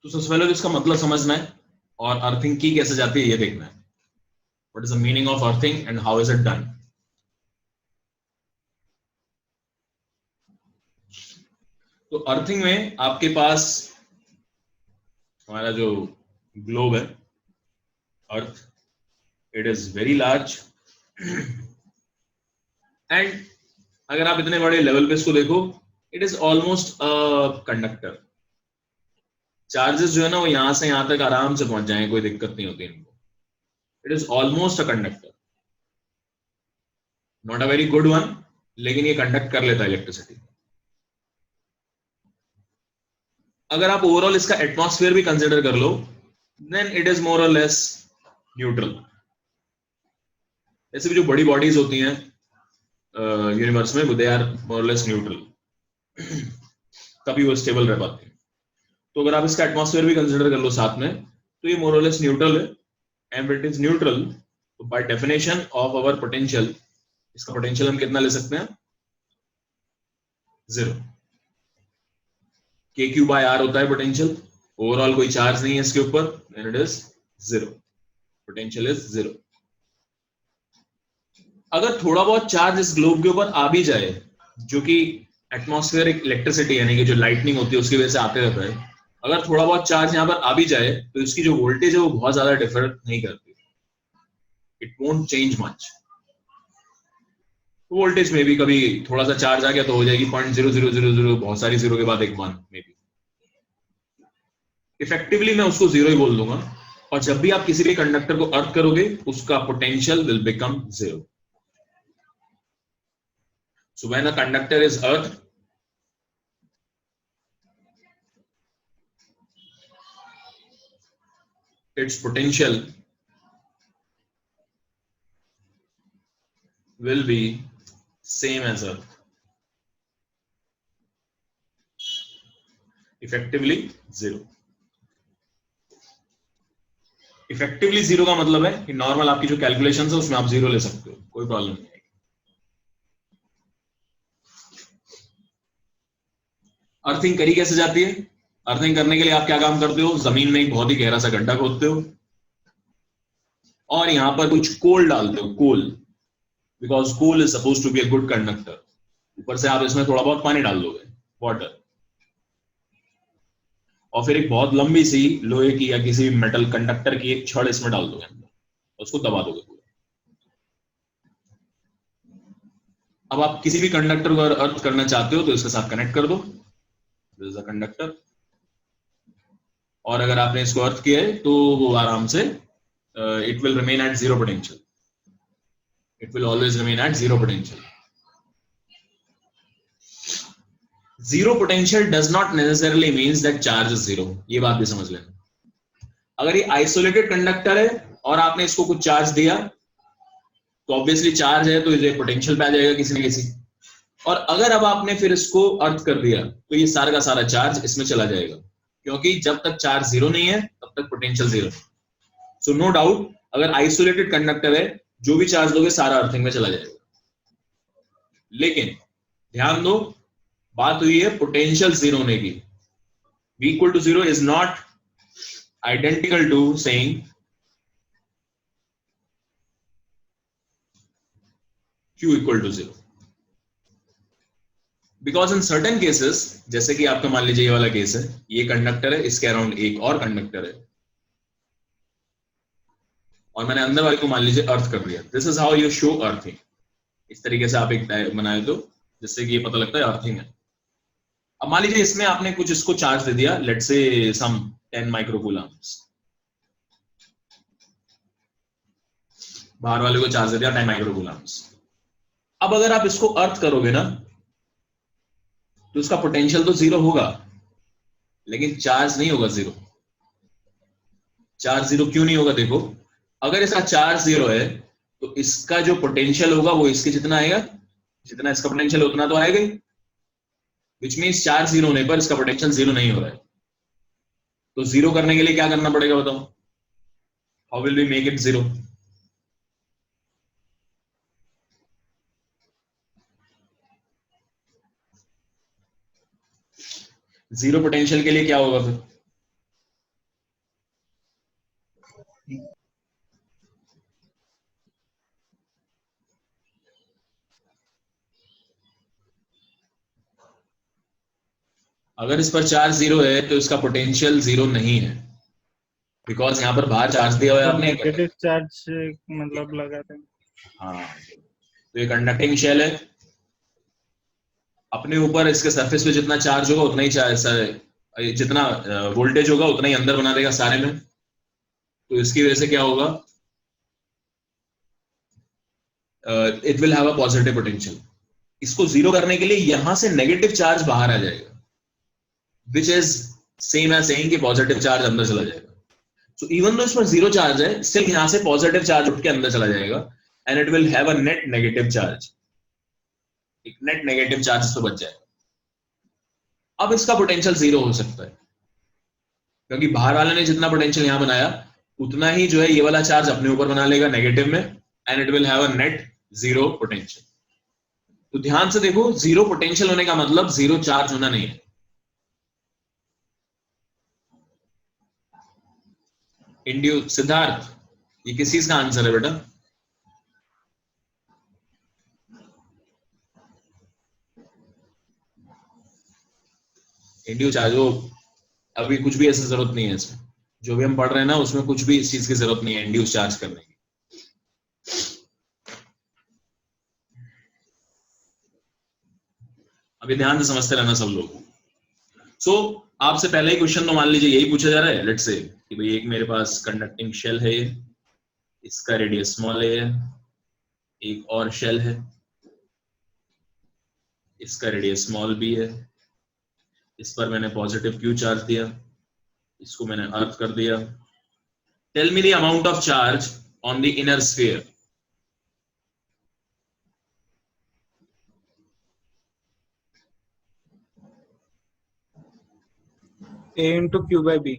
तो सबसे पहले तो इसका मतलब समझना है और अर्थिंग की कैसे जाती है ये देखना है. What is the meaning of earthing and how is it done. तो अर्थिंग में आपके पास हमारा जो ग्लोब है earth, it is very large and अगर आप इतने बड़े लेवल पे इसको देखो, it is almost a conductor. Charges जो है ना वो यहां से यहां तक आराम से पहुंच जाएंगे, कोई दिक्कत नहीं होती इनको. It is almost a conductor, not a very good one, लेकिन ये कंडक्ट कर लेता है इलेक्ट्रिसिटी. अगर आप ओवरऑल इसका एटमॉस्फेयर भी कंसिडर कर लो, देन इट इज मोर और लेस न्यूट्रल. ऐसे भी जो बड़ी बॉडीज होती हैं यूनिवर्स में, they are more less neutral, तभी वो स्टेबल रह पाती है. तो अगर आप इसका एटमॉस्फेयर भी कंसिडर कर लो साथ में, तो ये मोर और लेस न्यूट्रल है. And it is neutral, by definition of our potential, इसका पोटेंशियल हम कितना ले सकते हैं? जीरो. के क्यू बाय आर होता है पोटेंशियल. ओवरऑल कोई चार्ज नहीं है इसके ऊपर, then it is zero. Potential is zero. अगर थोड़ा बहुत चार्ज इस ग्लोब के ऊपर आ भी जाए, जो कि एटमॉस्फेरिक इलेक्ट्रिसिटी यानी कि जो लाइटनिंग होती है उसकी वजह से आते रहता है, अगर थोड़ा बहुत चार्ज यहाँ पर आ भी जाए तो इसकी जो वोल्टेज है वो बहुत ज्यादा डिफर नहीं करती. It won't change much. Voltage में भी कभी थोड़ा सा चार्ज आ गया तो हो जाएगी 0.0000, बहुत सारी जीरो के बाद एक मान में भी. इफेक्टिवली मैं उसको जीरो ही बोल दूंगा. और जब भी आप किसी भी कंडक्टर को अर्थ करोगे, उसका potential will become zero. So when a conductor is earthed, its potential will be same as earth. Effectively zero. Effectively zero का मतलब है कि नॉर्मल आपकी जो कैलकुलेशंस है उसमें आप जीरो ले सकते हो, कोई प्रॉब्लम नहीं है. अर्थिंग करी कैसे जाती है? अर्थिंग करने के लिए आप क्या काम करते हो? जमीन में एक बहुत ही गहरा सा गड्ढा खोदते हो और यहां पर कुछ कोल डालते हो. Coal, because coal is suppose to be a good conductor. ऊपर से आप इसमें थोड़ा बहुत पानी डाल दोगे, वाटर, और फिर एक बहुत लंबी सी लोहे की या किसी मेटल कंडक्टर की एक छड़ इसमें डाल दोगे अंदर, उसको दबा दोगे पूरा. अब आप किसी भी कंडक्टर को अर्थ करना चाहते हो तो इसके साथ कनेक्ट कर दो. This is a conductor. और अगर आपने इसको अर्थ किया है तो वो आराम से it will remain at zero potential. It will always remain at zero potential. Zero potential does not necessarily means that charge is zero. ये बात भी समझ लेना. अगर ये आइसोलेटेड कंडक्टर है और आपने इसको कुछ चार्ज दिया, तो ऑब्वियसली चार्ज है तो ये पोटेंशियल पे आ जाएगा किसी न किसी. और अगर अब आपने फिर इसको अर्थ कर दिया तो ये सारा का सारा चार्ज इसमें चला जाएगा, क्योंकि जब तक चार्ज जीरो नहीं है तब तक potential zero. So no doubt, अगर आइसोलेटेड कंडक्टर है, जो भी चार्ज दोगे सारा अर्थिंग में चला जाएगा. लेकिन ध्यान दो, बात हुई है पोटेंशियल जीरो होने की. V equal to zero is not identical to saying Q equal to zero. Because in certain cases, जैसे कि आपका मान लीजिए ये वाला केस है, ये कंडक्टर है, इसके अराउंड एक और कंडक्टर है, और मैंने अंदर वाले को मान लीजिए अर्थ कर दिया. This is how you show earthing. इस तरीके से आप एक बनाए तो जिससे कि ये पता लगता है अर्थिंग है. अब मान लीजिए इसमें आपने कुछ इसको चार्ज दे दिया, लेट्स से सम 10 माइक्रोकूलम्स. बाहर वाले को चार्ज दे दिया 10 माइक्रोकूलम्स. अब अगर आप इसको अर्थ करोगे ना, तो इसका पोटेंशियल तो जीरो होगा, लेकिन चार्ज नहीं होगा जीरो. चार्ज जीरो क्यों नहीं होगा? देखो, अगर इसका चार्ज जीरो है तो इसका जो पोटेंशियल होगा वो इसके जितना आएगा, जितना इसका पोटेंशियल उतना तो आएगा ही. विच मीन्स चार्ज जीरो होने पर इसका पोटेंशियल जीरो नहीं हो रहा है. तो जीरो करने के लिए क्या करना पड़ेगा बताओ? How will we make it zero? Zero potential के लिए क्या होगा फिर? अगर इस पर चार्ज जीरो है तो इसका पोटेंशियल जीरो नहीं है, बिकॉज यहाँ पर बाहर चार्ज दिया हुआ है तो आपने। नेगेटिव चार्ज मतलब लगाते हैं। हाँ, तो ये कंडक्टिंग शेल है, अपने ऊपर इसके सरफेस पे जितना चार्ज होगा उतना ही चार्ज, जितना वोल्टेज होगा उतना ही अंदर बना देगा सारे में। तो इसकी वजह से क्या होगा, it will have a positive potential. इसको जीरो करने के लिए यहां से नेगेटिव चार्ज बाहर आ जाएगा, which is same as saying कि पॉजिटिव चार्ज अंदर चला जाएगा। सो इवन दो इस पर जीरो चार्ज है, स्टिल यहां से पॉजिटिव चार्ज उठ के अंदर चला जाएगा, and it will have a net negative charge. एक नेट नेगेटिव चार्ज तो बच जाएगा। अब इसका पोटेंशियल जीरो हो सकता है, क्योंकि बाहर वाले ने जितना पोटेंशियल यहां बनाया उतना ही जो है ये वाला चार्ज अपने ऊपर बना लेगा नेगेटिव में, and it will have a net zero potential. तो ध्यान से देखो, जीरो पोटेंशियल होने का मतलब जीरो चार्ज होना नहीं है। इंड्यू सिद्धार्थ, ये किस चीज का आंसर है बेटा? इंड्यू चार्ज हो, अभी कुछ भी ऐसी जरूरत नहीं है इसमें, जो भी हम पढ़ रहे हैं ना उसमें कुछ भी इस चीज की जरूरत नहीं है इंड्यूस चार्ज करने की। अभी ध्यान से समझते रहना सब लोग। सो आपसे पहले ही क्वेश्चन तो मान लीजिए यही पूछा जा रहा है, लेट्स से कि भाई एक मेरे पास कंडक्टिंग शेल है, इसका रेडियस स्मॉल है, एक और शेल है, इसका रेडियस स्मॉल बी है, इस पर मैंने पॉजिटिव क्यू चार्ज दिया, इसको मैंने अर्थ कर दिया। Tell me the amount of charge on the inner sphere. A into Q by B।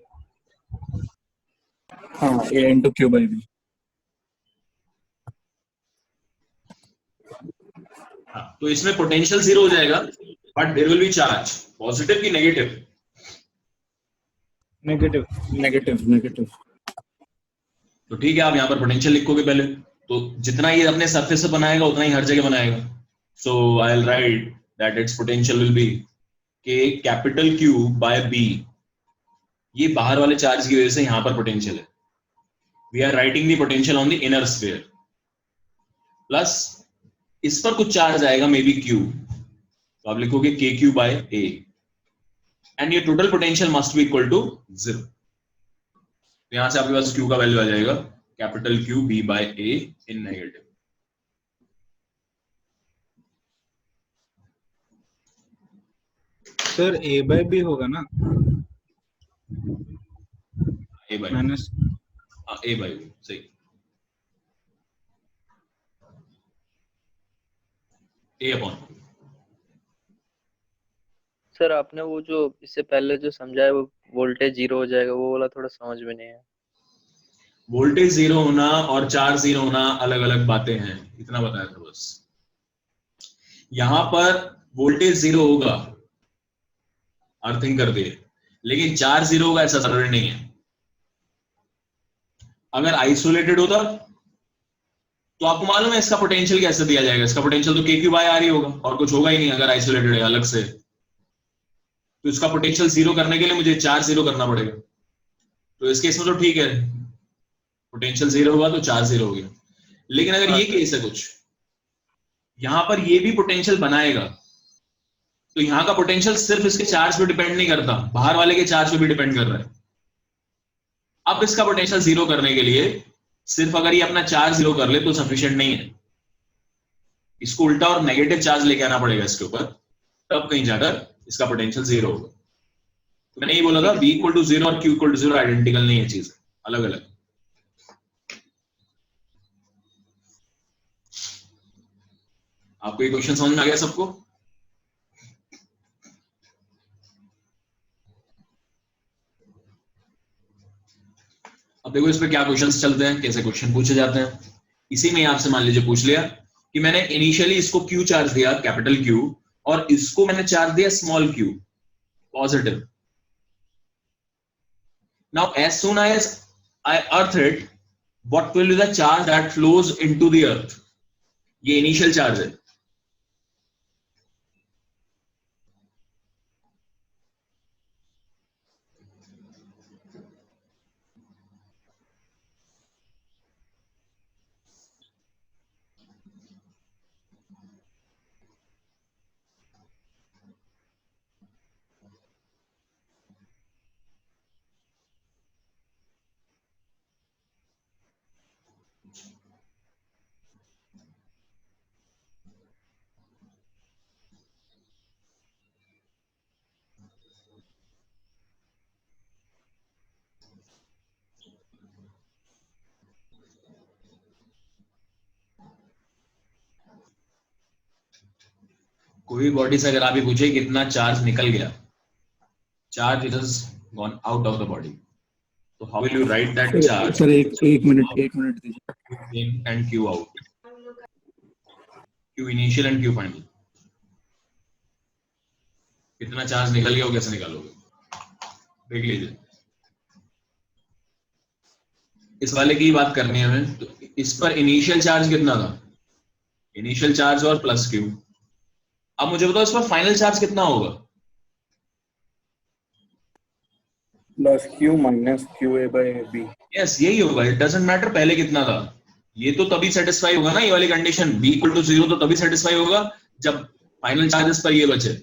हाँ, A into Q by B। तो इसमें पोटेंशियल जीरो हो जाएगा, but there will be charge, positive की नेगेटिव? नेगेटिव। Negative negative. तो ठीक है, आप यहाँ पर पोटेंशियल लिखोगे पहले, तो जितना ये अपने सरफेस से बनाएगा उतना ही हर जगह बनाएगा। So I will write that its potential will be K capital Q by B. ये बाहर वाले चार्ज की वजह से यहाँ पर पोटेंशियल है। We are writing the potential on the inner sphere, plus इस पर कुछ चार्ज आएगा मे बी क्यू, तो आप लिखोगे k Q by a, and ये total potential must be equal to zero. तो यहां से आपके पास क्यू का वैल्यू आ जाएगा capital Q B by A in negative. Sir A by B होगा ना? A by minus A by B, सही। A upon. सर आपने वो जो इससे पहले जो समझाया वो वोल्टेज जीरो हो जाएगा, वो वाला थोड़ा समझ में नहीं है। वोल्टेज जीरो होना और चार्ज जीरो होना अलग अलग बातें हैं, इतना बताया था बस। यहां पर वोल्टेज जीरो होगा, अर्थिंग कर दिए, लेकिन चार्ज जीरो होगा ऐसा जरूरी नहीं है। अगर आइसोलेटेड होता तो आपको मालूम है इसका पोटेंशियल कैसे दिया जाएगा, इसका पोटेंशियल तो के क्यू बाय आर ही होगा और कुछ होगा ही नहीं अगर आइसोलेटेड है अलग से। तो इसका पोटेंशियल जीरो करने के लिए मुझे चार्ज जीरो करना पड़ेगा। तो इस केस में तो ठीक है, पोटेंशियल जीरो हुआ तो चार्ज जीरो हो गया। लेकिन अगर ये केस है कुछ, यहां पर ये भी पोटेंशियल बनाएगा, तो यहां का पोटेंशियल सिर्फ इसके चार्ज पे डिपेंड नहीं करता, बाहर वाले के चार्ज पे भी डिपेंड कर रहा है। अब इसका पोटेंशियल जीरो करने के लिए सिर्फ अगर ये अपना चार्ज जीरो कर ले तो सफिशिएंट नहीं है, इसको उल्टा और नेगेटिव चार्ज लेके आना पड़ेगा इसके ऊपर, तब कहीं जाकर इसका पोटेंशियल जीरो होगा। तो मैंने ये बोला था V इक्वल टू जीरो और Q equal to zero identical नहीं है, चीज अलग अलग। आपको ये क्वेश्चन समझ में आ गया सबको? अब देखो इस पे क्या क्वेश्चंस चलते हैं, कैसे क्वेश्चन पूछे जाते हैं। इसी में आपसे मान लीजिए पूछ लिया कि मैंने इनिशियली इसको Q चार्ज दिया, कैपिटल Q, और इसको मैंने चार्ज दिया small q, positive. Now as soon as I earth it, what will be the charge that flows into the earth? ये इनिशियल चार्ज है. कोई बॉडी से अगर आप ये पूछे कितना चार्ज निकल गया, charge it has gone out of the body, तो how will you write that charge? Sir एक मिनट दीजिए. in and Q out, Q initial and Q final. कितना चार्ज निकल गया वो कैसे निकालोगे? देख लीजिए. इस वाले की बात करनी है हमें, तो इस पर इनिशियल चार्ज कितना था? इनिशियल चार्ज और प्लस Q. अब मुझे बताओ इस पर फाइनल चार्ज कितना होगा? Plus q minus Q A by b. Yes, यही होगा. इट डजंट मैटर पहले कितना था, ये तो तभी सेटिस्फाई होगा ना, ये वाली कंडीशन b इक्वल टू 0 तो तभी सेटिस्फाई होगा जब फाइनल चार्जेस पर ये बचे.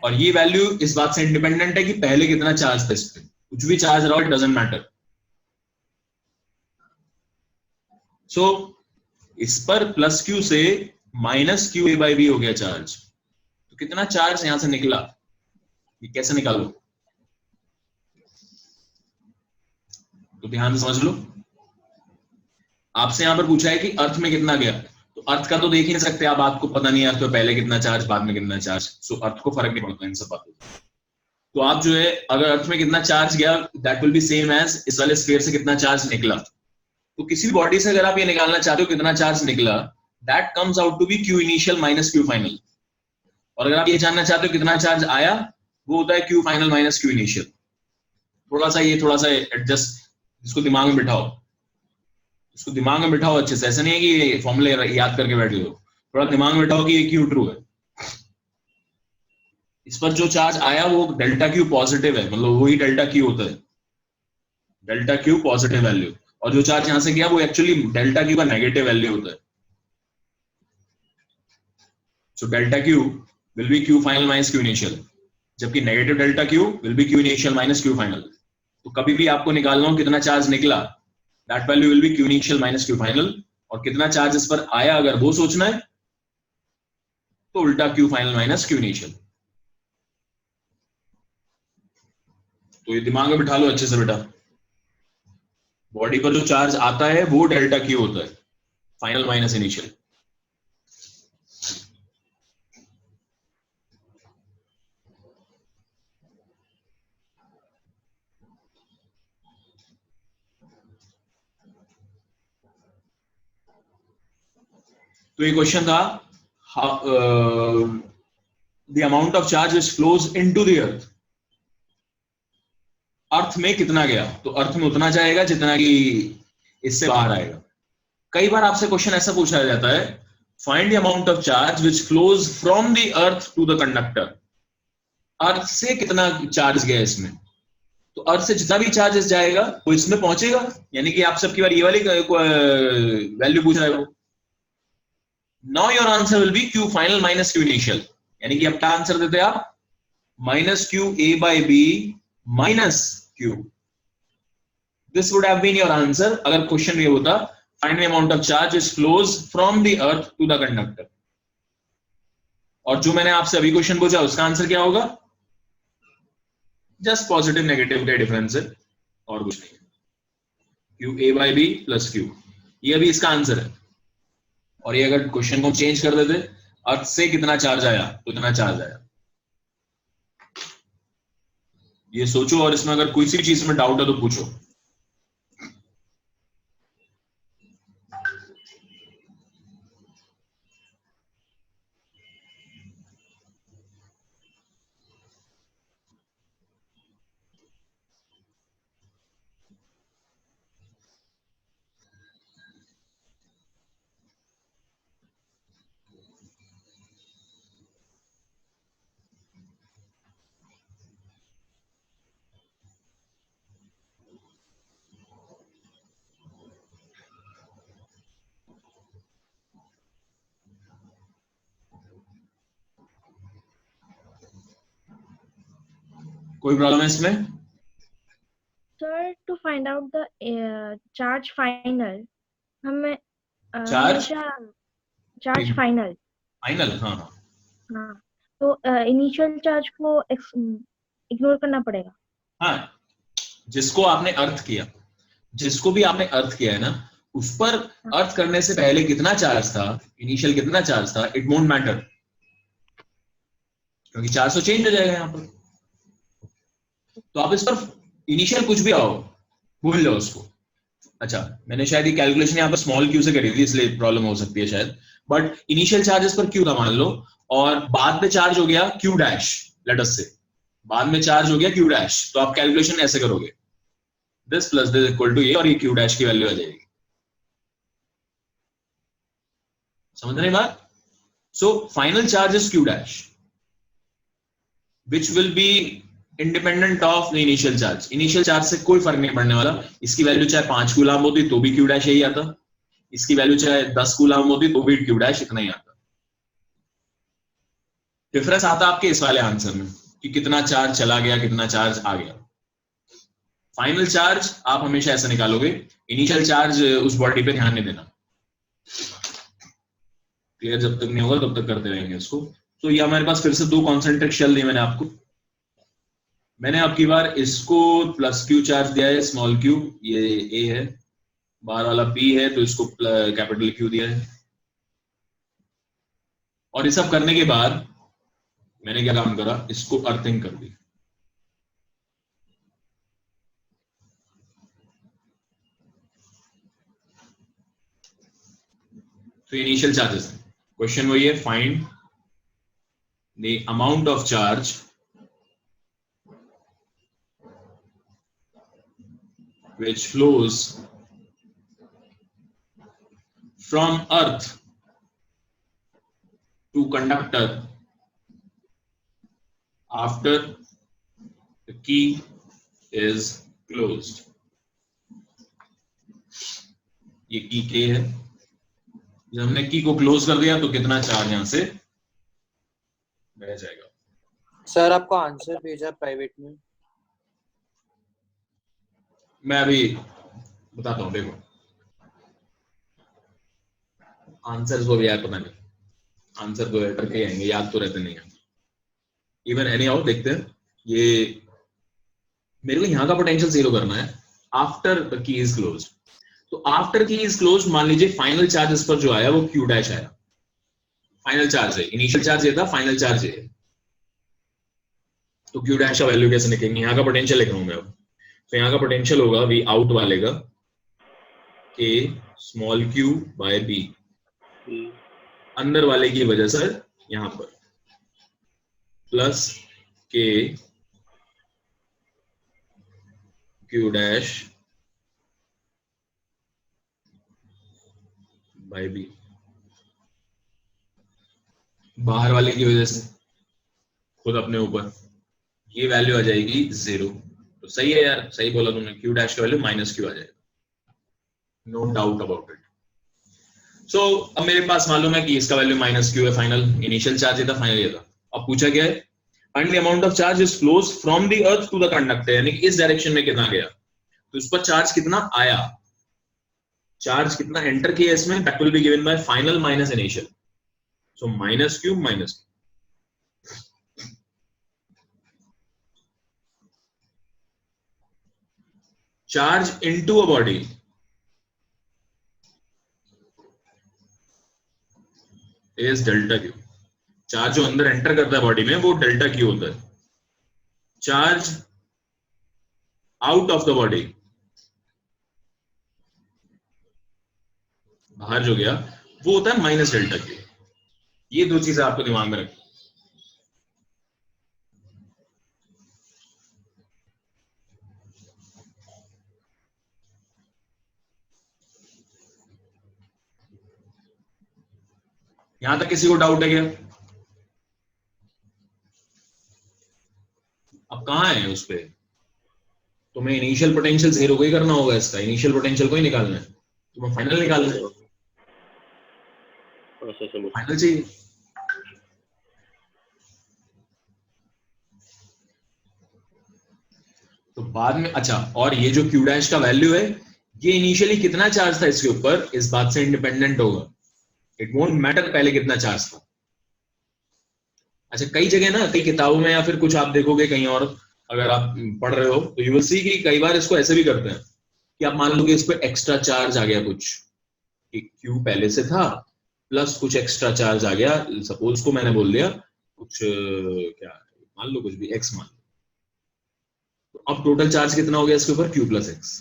और ये वैल्यू इस बात से इंडिपेंडेंट है कि पहले कितना चार्ज था इस पे. कुछ भी चार्ज रहा, इट डजंट मैटर. सो इस पर प्लस क्यू से minus Q A by b हो गया चार्ज. तो कितना चार्ज यहां से निकला, ये कैसे निकालो? तो ध्यान से समझ लो. आपसे यहां पर पूछा है कि अर्थ में कितना गया, तो अर्थ का तो देख ही नहीं सकते आप, आपको पता नहीं है अर्थ में पहले कितना चार्ज बाद में कितना चार्ज. सो अर्थ को फर्क नहीं पड़ता इन सब बातों से. तो आप जो है अगर अर्थ में कितना चार्ज गया, that will be same as इस वाले स्फीयर से कितना चार्ज निकला. तो किसी भी बॉडी से अगर आप ये निकालना चाहते हो कितना चार्ज निकला, that comes out to be Q initial minus Q final. और अगर आप ये जानना चाहते हो कितना चार्ज आया, वो होता है Q final minus Q initial. थोड़ा सा एडजस्ट, इसको दिमाग में बिठाओ, इसको दिमाग में बिठाओ अच्छे से. ऐसा नहीं है कि ये फॉर्मूले याद करके बैठ लो, थोड़ा दिमाग में बिठाओ कि ये क्यू ट्रू है. इस पर जो चार्ज आया वो डेल्टा क्यू पॉजिटिव है, मतलब वही डेल्टा क्यू होता है, डेल्टा क्यू पॉजिटिव वैल्यू. और जो चार्ज यहां से गया वो एक्चुअली डेल्टा क्यू का नेगेटिव वैल्यू होता है. So delta Q will be Q final minus Q initial, जबकि negative delta Q will be Q initial minus Q final. तो कभी भी आपको निकालना हो कितना चार्ज निकला, that value will be Q initial minus Q final. और कितना चार्ज इस पर आया अगर वो सोचना है, तो उल्टा Q final minus Q initial. तो ये दिमाग में बिठा लो अच्छे से बेटा. बॉडी पर जो चार्ज आता है वो डेल्टा क्यू होता है, फाइनल माइनस इनिशियल. तो ये क्वेश्चन था the amount of charge which flows into the earth. Earth में कितना गया, तो अर्थ में उतना जाएगा जितना कि इससे बाहर आएगा. कई बार आपसे क्वेश्चन ऐसा पूछा जाता है, find the amount of charge which flows from the earth to the conductor. Earth से कितना चार्ज गया इसमें, तो अर्थ से जितना भी चार्जेस जाएगा वो इसमें पहुंचेगा. यानी कि आप सबकी बार ये वाली वैल्यू पूछ रहे हो. Now your answer will be Q final minus Q initial. यानी कि अब क्या आंसर देते आप, minus Q A by B minus Q. This would have been your answer अगर क्वेश्चन ये होता find the amount of charge which flows from the earth to the conductor. और जो मैंने आपसे अभी क्वेश्चन पूछा उसका आंसर क्या होगा, जस्ट पॉजिटिव नेगेटिव का डिफरेंस है और कुछ नहीं. Q A by B plus Q, ये अभी इसका आंसर है. और ये अगर क्वेश्चन को चेंज कर देते, अर्थ से कितना चार्ज आया तो इतना चार्ज आया. ये सोचो, और इसमें अगर कोई सी चीज में डाउट है तो पूछो. कोई प्रॉब्लम है इसमें? Sir to find out the charge final हमें चार्ज चार्ज फाइनल फाइनल, हाँ हाँ, हाँ तो इनिशियल चार्ज को इग्नोर करना पड़ेगा। हाँ जिसको आपने अर्थ किया, जिसको भी आपने अर्थ किया है ना, उस पर अर्थ करने से पहले कितना चार्ज था, इनिशियल कितना चार्ज था, इट वोंट मैटर, क्योंकि चार्ज तो चेंज हो जाएगा यहाँ पर। तो आप इस पर इनिशियल कुछ भी आओ भूल जाओ उसको। अच्छा, मैंने शायद ये कैलकुलेशन यहाँ पर स्मॉल क्यू से करी थी, इसलिए प्रॉब्लम हो सकती है शायद, बट इनिशियल चार्जेस पर क्यू था मान लो, और बाद में चार्ज हो गया क्यू डैश, लेट अस से बाद में चार्ज हो गया क्यू डैश, तो आप कैलकुलेशन ऐसे करोगे, this plus this equal to ये, और ये क्यू डैश की वैल्यू आ जाएगी। समझ रहे बात? So final charge is Q dash which will be independent of the initial charge. Initial charge से कोई फर्क नहीं पड़ने वाला, इसकी वैल्यू चाहे 5 कूलाम होती तो भी क्यू डैश यही आता, इसकी वैल्यू चाहे 10 कूलाम होती तो भी क्यू डैश इतना ही आता। डिफरेंस आता आपके इस वाले आंसर में कि कितना चार्ज चला गया, कितना चार्ज आ गया। फाइनल चार्ज आप हमेशा ऐसा निकालोगे, इनिशियल चार्ज उस बॉडी पे ध्यान नहीं देना। क्लियर जब तक नहीं होगा तब तक करते रहेंगे इसको। तो ये हमारे पास फिर से 2 कॉन्सेंट्रिक शेल दिए मैंने आपको। मैंने अब की बार इसको प्लस क्यू चार्ज दिया है, स्मॉल क्यू, ये ए है, बाहर वाला पी है, तो इसको कैपिटल क्यू दिया है। और ये सब करने के बाद मैंने क्या काम करा, इसको अर्थिंग कर दी। तो इनिशियल चार्जेस है, क्वेश्चन वही है, find the amount of charge which flows from earth to conductor after the key is closed। ये की के है, जब हमने की को क्लोज कर दिया तो कितना चार्ज यहां से बह जाएगा। सर आपको आंसर भेजा प्राइवेट में। मैं अभी बताता हूं, देखो आंसर को भी याद पता नहीं, आंसर तो लेटर के आएंगे, याद तो रहते नहीं है। इवन एनी हाउ देखते हैं, ये मेरे को यहाँ का पोटेंशियल 0 करना है after the key is close. तो आफ्टर की इज क्लोज मान लीजिए फाइनल चार्ज इस पर जो आया वो क्यू डैश आया, फाइनल चार्ज है, इनिशियल चार्ज ये था, फाइनल चार्ज ये है। तो क्यू डैश का वैल्यू कैसे निकलेंगे, यहाँ का पोटेंशियल लिख रहा हूं मैं अब। तो यहाँ का पोटेंशियल होगा वी आउट वाले का के स्मॉल क्यू बाय बी, अंदर वाले की वजह से यहां पर plus k Q dash by B, बाहर वाले की वजह से खुद अपने ऊपर, ये वैल्यू आ जाएगी 0। तो सही है यार, सही बोला तुमने, क्यू डैश का वैल्यू माइनस क्यू आ जाएगा, no doubt about it. So अब मेरे पास मालूम है कि इसका वैल्यू माइनस क्यू है, फाइनल इनिशियल चार्ज ये था, फाइनल ये था। अब पूछा गया है find the amount of charge is flows from the earth to the conductor, यानी कि इस डायरेक्शन में कितना गया, तो इस पर चार्ज कितना आया, चार्ज कितना एंटर किया इसमें, that will be given by final minus initial. So minus Q minus, charge into a body is delta Q, charge जो अंदर एंटर करता है बॉडी में वो डेल्टा क्यू होता है। Charge out of the body, बाहर जो गया वो होता है माइनस डेल्टा क्यू। ये 2 चीजें आपको दिमाग में रखनी। यहां तक किसी को डाउट है क्या? अब कहां है उस पे, तुम्हें इनिशियल पोटेंशियल 0 को ही करना होगा, इसका इनिशियल पोटेंशियल को ही निकालना है, तुम्हें फाइनल निकालना है, फाइनल चाहिए। तो बाद में अच्छा, और ये जो क्यू डैश का वैल्यू है ये इनिशियली कितना चार्ज था इसके ऊपर, इस बात से इंडिपेंडेंट होगा। इट वोंट मैटर पहले कितना चार्ज था। अच्छा, कई जगह ना, कई किताबों में या फिर कुछ आप देखोगे कहीं और, अगर आप पढ़ रहे हो तो यू विल सी कि कई बार इसको ऐसे भी करते हैं कि आप मान लो कि इस पर एक्स्ट्रा चार्ज आ गया कुछ, कि क्यू पहले से था प्लस कुछ एक्स्ट्रा चार्ज आ गया, सपोज को मैंने बोल दिया कुछ क्या मान लो कुछ भी एक्स मान लो, तो अब टोटल चार्ज कितना हो गया इसके ऊपर, क्यू प्लस एक्स,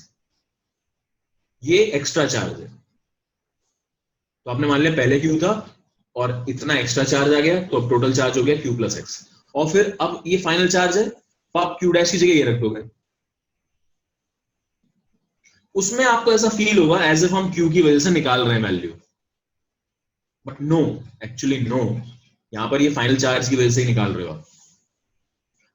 ये एक्स्ट्रा चार्ज है। तो आपने मान लिया पहले क्यू था और इतना एक्स्ट्रा चार्ज आ गया, तो अब टोटल चार्ज हो गया क्यू प्लस एक्स, और फिर अब ये फाइनल चार्ज है तो आप क्यू डैश की जगह ये रख दोगे। उसमें आपको ऐसा फील होगा एज इफ हम क्यू की वजह से निकाल रहे हैं value, but no, actually no, यहां पर ये फाइनल चार्ज की वजह से ही निकाल रहे हो आप।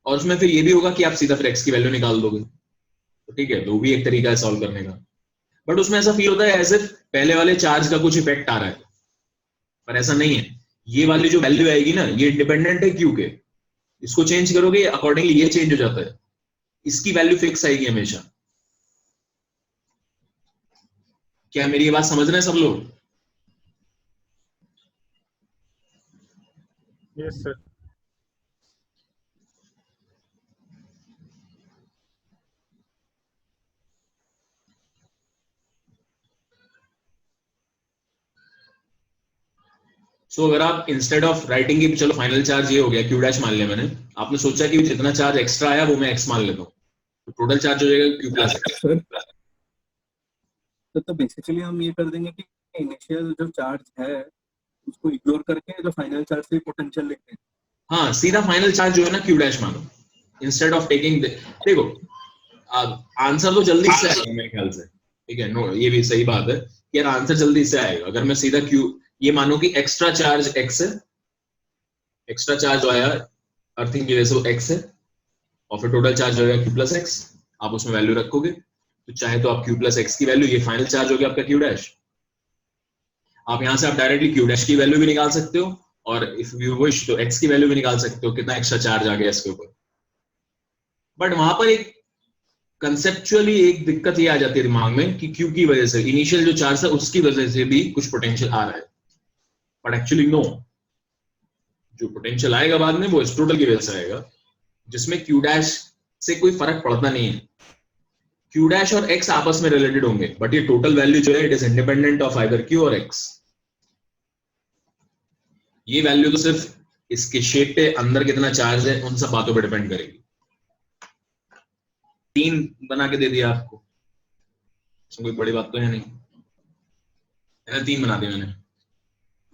और उसमें फिर ये भी होगा कि आप सीधा फिर एक्स की वैल्यू निकाल दोगे, तो ठीक है, तो भी एक तरीका है सॉल्व करने का, बट उसमें ऐसा फील होता है एज इफ पहले वाले चार्ज का कुछ इफेक्ट आ रहा है, पर ऐसा नहीं है। ये वाली जो वैल्यू आएगी ना, ये इंडिपेंडेंट है क्यू के, इसको चेंज करोगे अकॉर्डिंगली ये चेंज हो जाता है, इसकी वैल्यू फिक्स आएगी हमेशा। क्या मेरी ये बात समझ रहे हैं सब लोग? Yes sir. सो अगर आप इंस्टेड ऑफ राइटिंग की चलो फाइनल चार्ज ये हो गया क्यू डैश मान लिया मैंने, आपने सोचा कि जितना चार्ज एक्स्ट्रा आया वो मैं एक्स मान लेता हूँ, तो टोटल चार्ज हो जाएगा क्यू प्लस एक्स। तो बेसिकली हम ये कर देंगे कि इनिशियल जो चार्ज है उसको इग्नोर करके जो फाइनल चार्ज से पोटेंशियल लिखते हैं। हाँ, सीधा फाइनल चार्ज जो है ना क्यू डैश मानो, इंस्टेड ऑफ टेकिंग, देखो आंसर तो जल्दी से आएगा मेरे ख्याल से, ठीक है, नो ये भी सही बात है कि यार आंसर जल्दी से आएगा अगर मैं सीधा क्यू ये मानो कि एक्स्ट्रा चार्ज एक्स है, एक्स्ट्रा चार्ज आया अर्थिंग की वजह से वो एक्स है, और फिर टोटल चार्ज हो जाएगा क्यू प्लस एक्स, आप उसमें वैल्यू रखोगे, तो चाहे तो आप क्यू प्लस एक्स की वैल्यू, ये फाइनल चार्ज हो गया आपका क्यू डैश, आप यहां से आप डायरेक्टली क्यू डैश की वैल्यू भी निकाल सकते हो, और इफ यू विश तो एक्स की वैल्यू भी निकाल सकते हो, कितना एक्स्ट्रा चार्ज आ गया इसके ऊपर। बट वहां पर एक कंसेप्चुअली एक दिक्कत ये आ जाती है दिमाग में कि क्यू की वजह से इनिशियल जो चार्ज है उसकी वजह से भी कुछ पोटेंशियल आ रहा है, बट एक्चुअली नो, जो पोटेंशियल आएगा बाद में वो इस टोटल की वजह से आएगा, जिसमें क्यू डैश से कोई फर्क पड़ता नहीं है। क्यू डैश और एक्स आपस में रिलेटेड होंगे, बट ये टोटल वैल्यू जो है it is independent of either Q और एक्स। ये वैल्यू तो सिर्फ इसके शेप पे अंदर कितना चार्ज है उन सब बातों पर डिपेंड करेगी। 3 बना के दे दिया आपको, इसमें कोई बड़ी बात तो है नहीं, 3 बना दिया मैंने,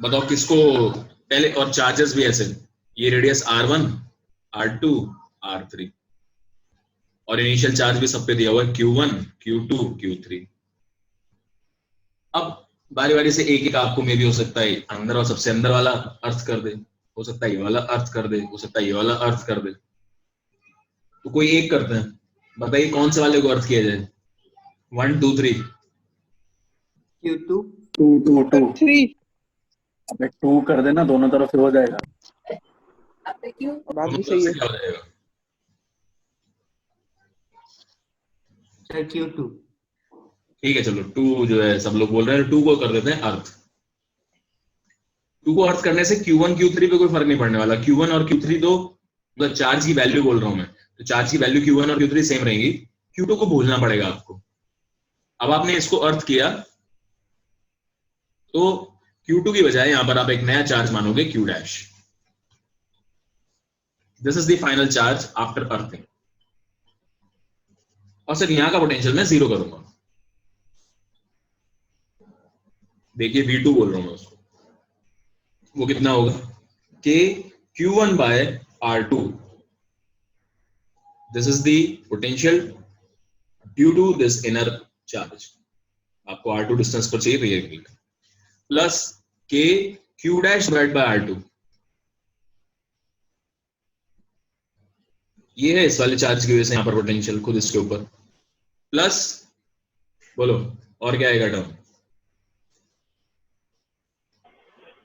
बताओ किसको पहले, और चार्जेस भी ऐसे, ये रेडियस R1 R2 R3, और इनिशियल चार्ज भी सब पे दिया हुआ है Q1 Q2 Q3। अब बारी बारी से एक एक आपको में भी हो सकता है अंदर और सबसे अंदर वाला अर्थ कर दे, हो सकता है ये वाला अर्थ कर दे, हो सकता है ये वाला अर्थ कर दे, तो कोई एक करते हैं, बताइए कौन से वाले को अर्थ किया जाए, 1 2 3 Q2 2 2 3 अबे 2 कर देना, दोनों तरफ से हो जाएगा। बात भी सही है। क्या हो जाएगा? सर Q2 ठीक है चलो 2 जो है सब लोग बोल रहे हैं 2 को कर देते हैं अर्थ। 2 को अर्थ करने से Q1 Q3 पे कोई फर्क नहीं पड़ने वाला, Q1 और Q3 तो मतलब चार्ज की वैल्यू बोल रहा हूं मैं, तो चार्ज की वैल्यू Q1 और Q3 सेम रहेंगी, Q2 को भूलना पड़ेगा आपको। अब आपने इसको अर्थ किया तो Q2 की बजाय यहां पर आप एक नया चार्ज मानोगे Q dash, this is the final charge after earthing, और सिर्फ यहां का पोटेंशियल मैं 0 करूंगा। देखिए V2 बोल रहा हूं मैं उसको, वो कितना होगा कि Q1 by R2, this is the potential due to this inner charge, आपको R2 डिस्टेंस पर चाहिए real plus K Q dash divide by R2, ये है इस वाले चार्ज की वजह से यहां पर पोटेंशियल खुद इसके ऊपर, प्लस बोलो और क्या आएगा टर्म,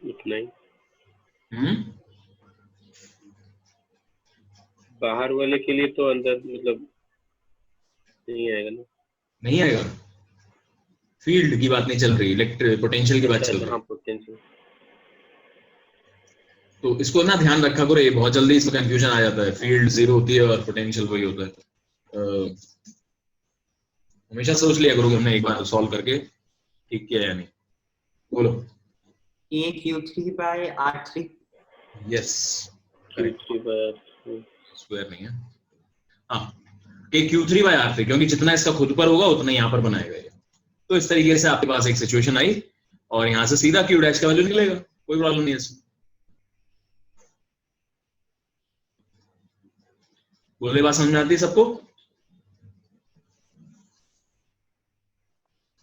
इतना ही। बाहर वाले के लिए तो अंदर मतलब नहीं आएगा ना। नहीं आएगा, फील्ड की बात नहीं चल रही, इलेक्ट्रिक पोटेंशियल की बात चल रही हाँ है। पोटेंशियल। तो इसको ना ध्यान रखा करो, ये बहुत जल्दी इसमें कंफ्यूजन आ जाता है, फील्ड जीरो होती है और पोटेंशियल वही होता है। हमेशा सोच लिया करो कि हमने एक बार सॉल्व करके ठीक किया या नहीं। बोलो। A Q3 by R3. Yes, Q3 bar square नहीं है, हाँ ये Q3 by R3, क्योंकि जितना इसका खुद पर होगा उतना यहाँ पर बनाएगा ये। तो इस तरीके से आपके पास एक सिचुएशन आई और यहाँ से सीधा Q डैश का वैल्यू निकलेगा, कोई प्रॉब्लम नहीं है इसमें। बोले बात समझ में आती है सबको?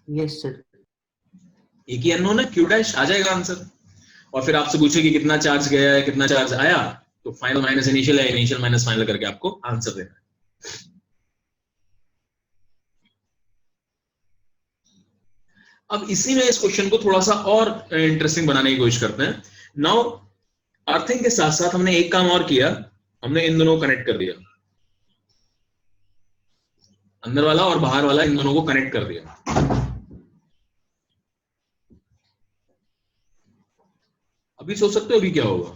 Yes sir. एक ही अननोन है, Q डैश आ जाएगा आंसर। और फिर आपसे पूछे कि कितना चार्ज गया है, कितना चार्ज आया, तो फाइनल माइनस इनिशियल है, इनिशियल माइनस फाइनल करके आपको आंसर देना है। अब इसी में इस क्वेश्चन को थोड़ा सा और इंटरेस्टिंग बनाने की कोशिश करते हैं। नाउ अर्थिंग के साथ साथ हमने एक काम और किया, हमने इन दोनों को कनेक्ट कर दिया, अंदर वाला और बाहर वाला, इन दोनों को कनेक्ट कर दिया। अभी सोच सकते हो अभी क्या होगा,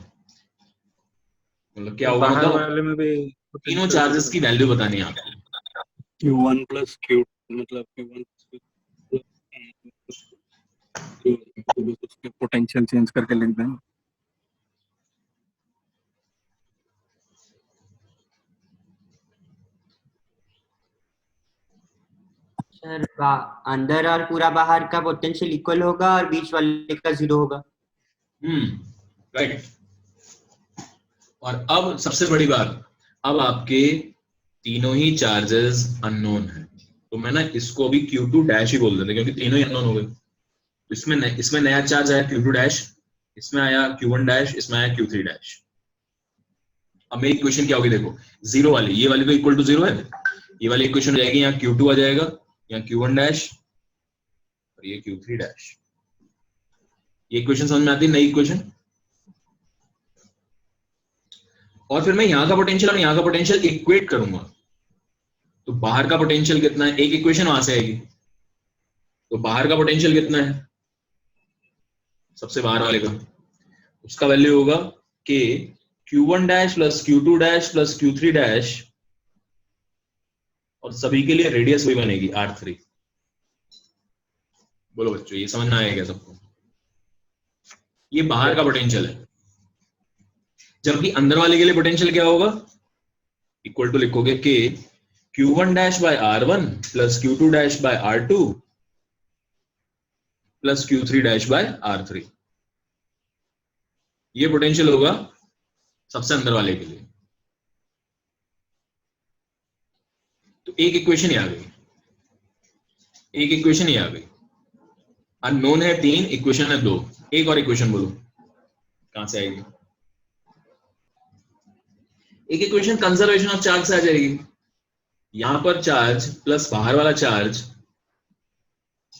मतलब क्या होगा, बाहर मतलब वाले में भी तीनों चार्जेस की वैल्यू बतानी है आपको। Q1 plus Q मतलब Q1 उसके पोटेंशियल चेंज करके लिख दें। सर अंदर और पूरा बाहर का पोटेंशियल इक्वल होगा और बीच वाले का 0 होगा। राइट। और अब सबसे बड़ी बात, अब आपके तीनों ही चार्जेस अननोन है, तो मैं ना इसको अभी Q2 डैश ही बोल देते क्योंकि तीनों ही अननोन हो गए। इसमें नया चार्ज आया Q2 डैश, इसमें आया Q1 डैश, इसमें आया Q3 डैश। अब मेरी इक्वेशन क्या होगी देखो, जीरो वाली, ये वाली तो इक्वल टू जीरो है, ये वाली इक्वेशन हो जाएगी, यहाँ Q2 आ जाएगा, यहाँ Q1 डैश और ये Q3 डैश। ये इक्वेशन समझ में आती है, नई इक्वेशन। और फिर मैं यहाँ का पोटेंशियल और यहाँ का पोटेंशियल इक्वेट करूंगा, तो बाहर का पोटेंशियल कितना है, एक इक्वेशन वहां से आएगी, तो बाहर का पोटेंशियल कितना है, सबसे बाहर वाले का, उसका वैल्यू होगा कि Q1 dash plus Q2 dash plus Q3 dash, और सभी के लिए रेडियस वही बनेगी R3। बोलो बच्चों, ये समझ में आएगा क्या सबको? ये बाहर का पोटेंशियल है, जबकि अंदर वाले के लिए पोटेंशियल क्या होगा, इक्वल टू लिखोगे कि Q1 dash by R1 plus Q2 dash by R2 plus Q3 dash by R3। ये पोटेंशियल होगा सबसे अंदर वाले के लिए। तो एक इक्वेशन ही आ गई, एक इक्वेशन ही आ गई। अननोन है 3, इक्वेशन है 2, एक और इक्वेशन बोलो कहां से आएगी? एक इक्वेशन कंजर्वेशन ऑफ चार्ज से आ जाएगी। यहां पर चार्ज प्लस बाहर वाला चार्ज,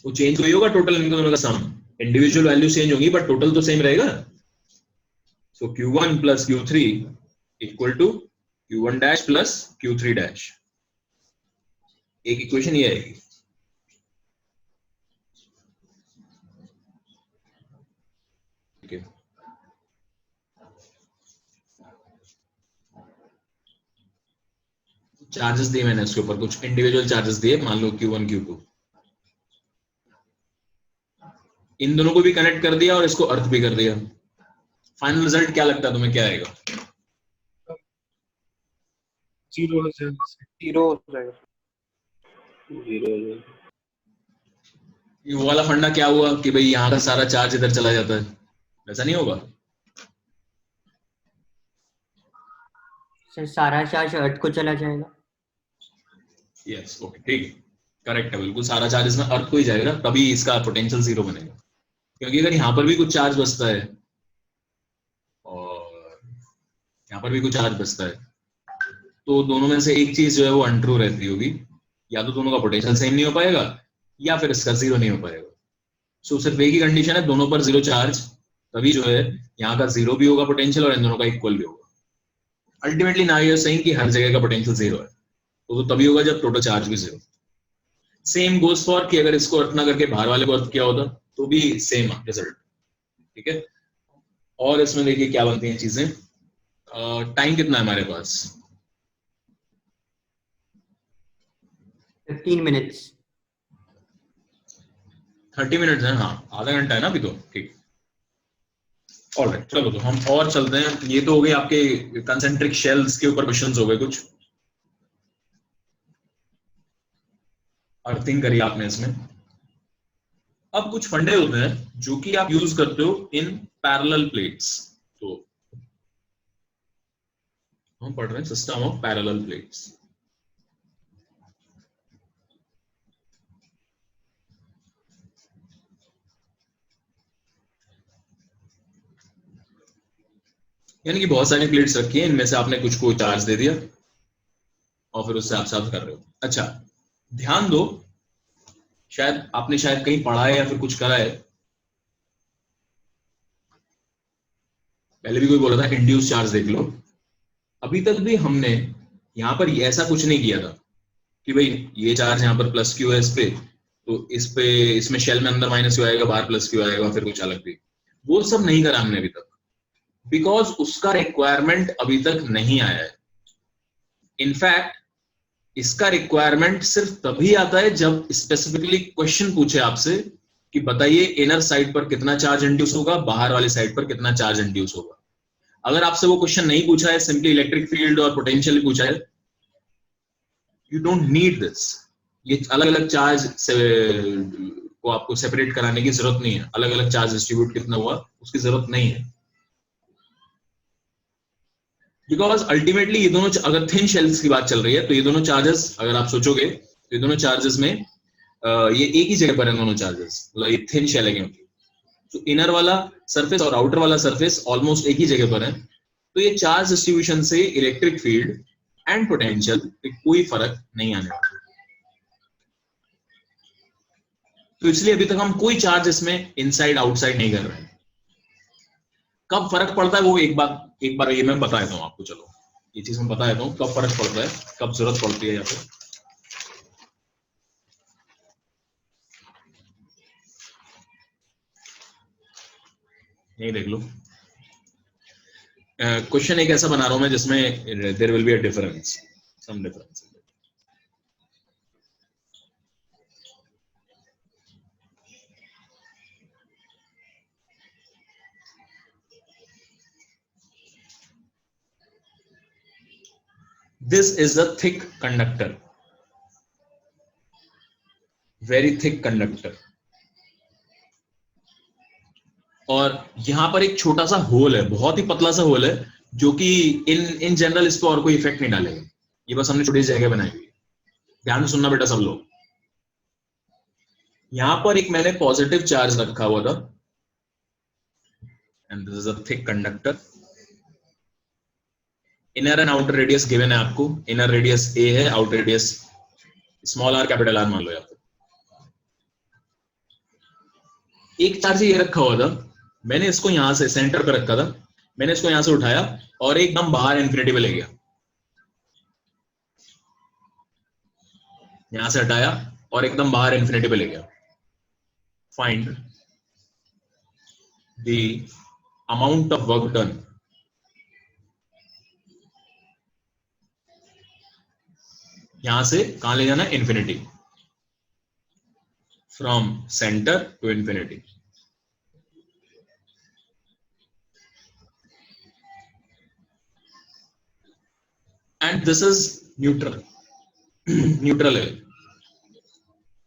वो चेंज तो ही होगा, टोटल इनके दोनों का सम, इंडिविजुअल वैल्यू चेंज होगी बट टोटल तो सेम रहेगा। So Q1 plus Q3 equal to Q1 dash plus Q3 dash. एक इक्वेशन ये आएगी। ठीक है, चार्जेस दिए मैंने इसके ऊपर, कुछ इंडिविजुअल चार्जेस दिए, मान लो Q1 Q2, इन दोनों को भी कनेक्ट कर दिया और इसको अर्थ भी कर दिया। फाइनल रिजल्ट क्या लगता है तुम्हें, क्या आएगा? 0 हो जाएगा। 0 हो जाएगा। 0 ये वो वाला फंडा क्या हुआ कि भाई यहाँ का सारा चार्ज इधर चला जाता है, वैसा नहीं होगा। सर सारा चार्ज अर्थ को चला जाएगा। यस, ओके, ठीक, करेक्ट है, बिल्कुल सारा चार्ज इसमें अर्थ को ही जाएगा, तभी इसका पोटेंशियल 0 बनेगा। क्योंकि अगर यहाँ पर भी कुछ चार्ज बचता है और यहाँ पर भी कुछ चार्ज बचता है, तो दोनों में से एक चीज जो है वो अनट्रू रहती होगी, या तो दोनों का पोटेंशियल सेम नहीं हो पाएगा या फिर इसका 0 नहीं हो पाएगा। सो सिर्फ एक ही कंडीशन है, दोनों पर 0 चार्ज, तभी जो है यहाँ का 0 भी होगा पोटेंशियल और इन दोनों का इक्वल भी होगा। अल्टीमेटली ना ये सेइंग कि हर जगह का पोटेंशियल 0 है, तो तभी होगा जब टोटल चार्ज भी 0। सेम गोज फॉर कि अगर इसको अर्थ ना करके बाहर वाले को अर्थ किया होता तो भी सेम रिजल्ट, ठीक है। और इसमें देखिए क्या बनती हैं चीजें। टाइम कितना है हमारे पास? 15 minutes. 30 मिनट है, हाँ आधा घंटा है ना अभी तो, ठीक। ऑलराइट, चलो तो हम और चलते हैं। ये तो हो गए आपके कंसेंट्रिक शेल्स के ऊपर क्वेश्चंस हो गए कुछ, अर्थिंग करी आपने इसमें। अब कुछ फंडे होते हैं जो कि आप यूज करते हो इन पैरेलल प्लेट्स। तो हम पढ़ रहे हैं सिस्टम ऑफ पैरेलल प्लेट्स। यानी कि बहुत सारी प्लेट्स रखी हैं, इनमें से आपने कुछ को चार्ज दे दिया और फिर उससे आप साफ कर रहे हो। अच्छा ध्यान दो, शायद आपने कहीं पढ़ा है या फिर कुछ करा है, पहले भी कोई बोला था इंड्यूस चार्ज देख लो। अभी तक भी हमने यहाँ पर ऐसा कुछ नहीं किया था कि भाई ये चार्ज यहाँ पर प्लस क्यू है इस पे, तो इसमें शेल में अंदर माइनस क्यू आएगा, बाहर प्लस क्यू आएगा, फिर कुछ अलग भी, वो सब नहीं करा हमने अभी तक, बिकॉज उसका रिक्वायरमेंट अभी तक नहीं आया है। इनफैक्ट इसका रिक्वायरमेंट सिर्फ तभी आता है जब स्पेसिफिकली क्वेश्चन पूछे आपसे कि बताइए इनर साइड पर कितना चार्ज इंड्यूस होगा, बाहर वाली साइड पर कितना चार्ज इंड्यूस होगा। अगर आपसे वो क्वेश्चन नहीं पूछा है, सिंपली इलेक्ट्रिक फील्ड और पोटेंशियल पूछा है, यू डोंट नीड दिस। ये अलग अलग चार्ज से को आपको सेपरेट कराने की जरूरत नहीं है, अलग अलग चार्ज डिस्ट्रीब्यूट कितना हुआ उसकी जरूरत नहीं है, बिकॉज अल्टीमेटली ये दोनों, अगर थिन शेल्स की बात चल रही है तो ये दोनों चार्जेस अगर आप सोचोगे तो ये दोनों चार्जेस में ये एक ही जगह पर है दोनों चार्जेस, मतलब ये थिन शेल है क्योंकि, तो इनर वाला सरफेस और आउटर वाला सरफेस ऑलमोस्ट एक ही जगह पर है, तो ये चार्ज डिस्ट्रीब्यूशन से इलेक्ट्रिक फील्ड एंड पोटेंशियल पे कोई फर्क नहीं आने वाला। तो इसलिए अभी तक हम कोई चार्ज इसमें इनसाइड आउटसाइड नहीं कर रहे हैं। कब फर्क पड़ता है वो एक बार ये मैं बता देता हूं आपको, चलो ये चीज मैं बता देता हूं कब फर्क पड़ता है, कब जरूरत पड़ती है। या फिर यही देख लो, क्वेश्चन एक ऐसा बना रहा हूं मैं जिसमें there will be a difference, some difference. This is a thick conductor, very thick conductor, और यहां पर एक छोटा सा होल है, बहुत ही पतला सा होल है, जो कि इन जनरल इस पर और कोई इफेक्ट नहीं डालेगा, ये बस हमने छोटी सी जगह बनाई हुई है। ध्यान से सुनना बेटा सब लोग, यहां पर एक मैंने पॉजिटिव चार्ज रखा हुआ था, and this is a thick conductor. Inner and outer radius given है आपको, इनर रेडियस ए है, outer radius small are capital R मान लो। यहाँ एक चार्ज ये रखा हुआ था, मैंने इसको यहां से सेंटर पे रखा था, मैंने इसको यहां से उठाया और एकदम बाहर इन्फिनिटी पे ले गया, यहां से हटाया और एकदम बाहर इन्फिनिटी पे ले गया। Find the amount of work done यहां से कहां ले जाना है, infinity, from centre to infinity. And this is neutral, neutral है।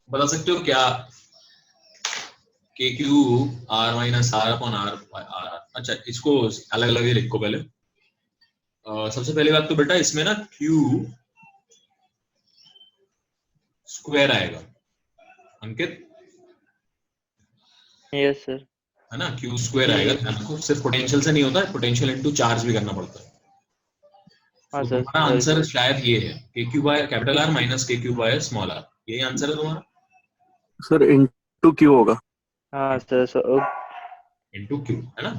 बता सकते हो क्या? K Q R minus R upon R R. अच्छा इसको अलग अलग ही लिखो पहले। सबसे पहली बात तो बेटा इसमें ना क्यू स्क्वायर आएगा, अंकित यस सर, है ना, क्यू स्क्वायर आएगा। आपको सिर्फ पोटेंशियल से नहीं होता है, पोटेंशियल इनटू चार्ज भी करना पड़ता है। हाँ तो सर, तुम्हारा आंसर शायद ये है, K Q by capital R minus के क्यू बाय स्मॉल आर, यही आंसर है तुम्हारा। सर इनटू क्यू होगा। हाँ सर, इनटू क्यू है ना।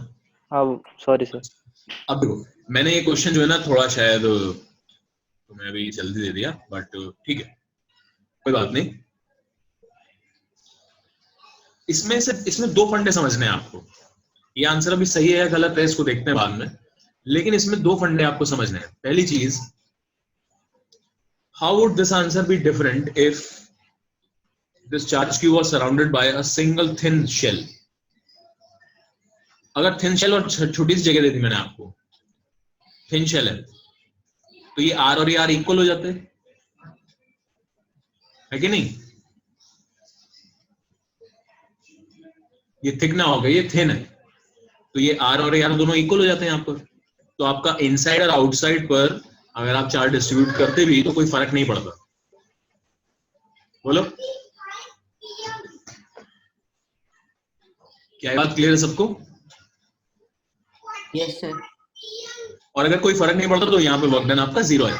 हाँ सॉरी सर। अब देखो मैंने ये क्वेश्चन जो है ना थोड़ा शायद तुम्हें अभी जल्दी दे दिया, बट ठीक है कोई बात नहीं। इसमें दो फंडे समझने हैं आपको। ये आंसर अभी सही है या गलत है इसको देखते हैं बाद में, लेकिन इसमें दो फंडे आपको समझने हैं। पहली चीज, how would this answer be different if this charge Q was surrounded by a single thin shell. अगर थिन शेल और छोटी सी जगह दे दी मैंने आपको, थिन शेल है, तो ये आर और ये आर इक्वल हो जाते हैं, है कि नहीं? ये थिक ना हो गया, ये थिन है, तो ये आर और आर दोनों इक्वल हो जाते हैं यहाँ पर। तो आपका इनसाइड और आउटसाइड पर अगर आप चार्ज डिस्ट्रीब्यूट करते भी तो कोई फर्क नहीं पड़ता। बोलो, क्या ये बात क्लियर है सबको? Yes sir. और अगर कोई फर्क नहीं पड़ता तो यहाँ पे वर्क डन आपका जीरो है।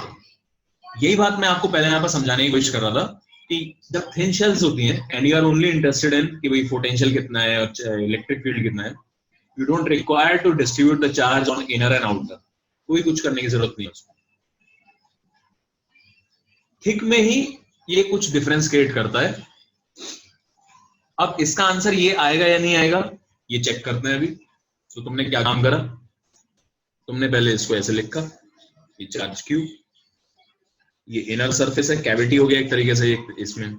यही बात मैं आपको पहले यहाँ पर समझाने की कोशिश कर रहा था कि जब थिन शेल्स होती हैं and you are only interested in कि भाई पोटेंशियल कितना है और इलेक्ट्रिक फील्ड कितना है, you don't require to distribute the charge on inner and outer. कोई कुछ करने की जरूरत नहीं है उसको। थिक में ही ये कुछ डिफरेंस क्रिएट करता है। अब इसका आंसर ये आएगा या नहीं आएगा ये चेक करते हैं अभी। तो तुमने क्या काम करा, तुमने पहले इसको ऐसे लिखा, ये चार्ज क्यू, ये इनर सरफेस है, कैविटी हो गया एक तरीके से। इसमें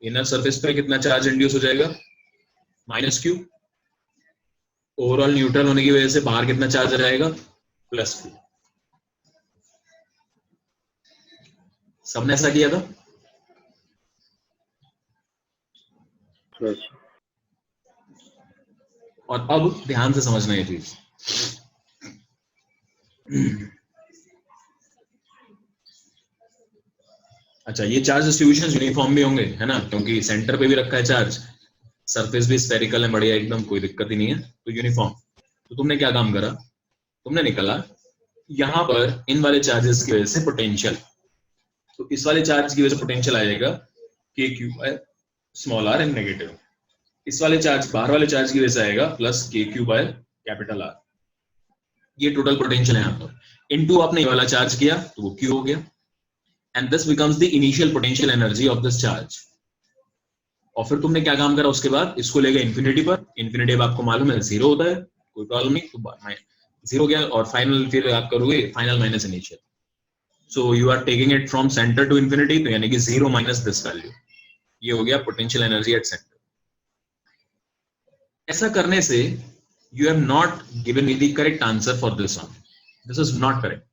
इनर सरफेस पे कितना चार्ज इंड्यूस हो जाएगा, माइनस क्यू। ओवरऑल न्यूट्रल होने की वजह से बाहर कितना चार्ज रहेगा, प्लस क्यू। सबने ऐसा किया था? और अब ध्यान से समझना ये चीज। अच्छा, ये चार्ज डिस्ट्रीब्यूशन यूनिफॉर्म भी होंगे, है ना, क्योंकि सेंटर पे भी रखा है चार्ज, सरफेस भी स्फेरिकल है, बढ़िया एकदम, कोई दिक्कत ही नहीं है, तो यूनिफॉर्म। तो तुमने क्या काम करा, तुमने निकला यहां पर इन वाले चार्जेस की वजह से पोटेंशियल, तो इस वाले चार्ज की वजह से पोटेंशियल आ जाएगा K Q by small R in negative. इस वाले चार्ज, बाहर वाले चार्ज की वजह से आएगा plus k Q by capital R. ये टोटल पोटेंशियल है यहाँ पर। इनटू आपने ये वाला चार्ज किया तो वो क्यू हो गया, and this becomes the initial potential energy of this charge. और फिर तुमने क्या काम करा उसके बाद, इसको ले गए इन्फिनिटी पर। इन्फिनिटी अब आपको मालूम है जीरो होता है, कोई प्रॉब्लम नहीं, तो जीरो गया। और फाइनल फिर आप करोगे final minus initial. So you are taking it from centre to infinity, तो यानी कि जीरो माइनस दिस वैल्यू, ये हो गया पोटेंशियल एनर्जी एट सेंटर। ऐसा करने से you have not given me the correct answer for this one. This is not correct.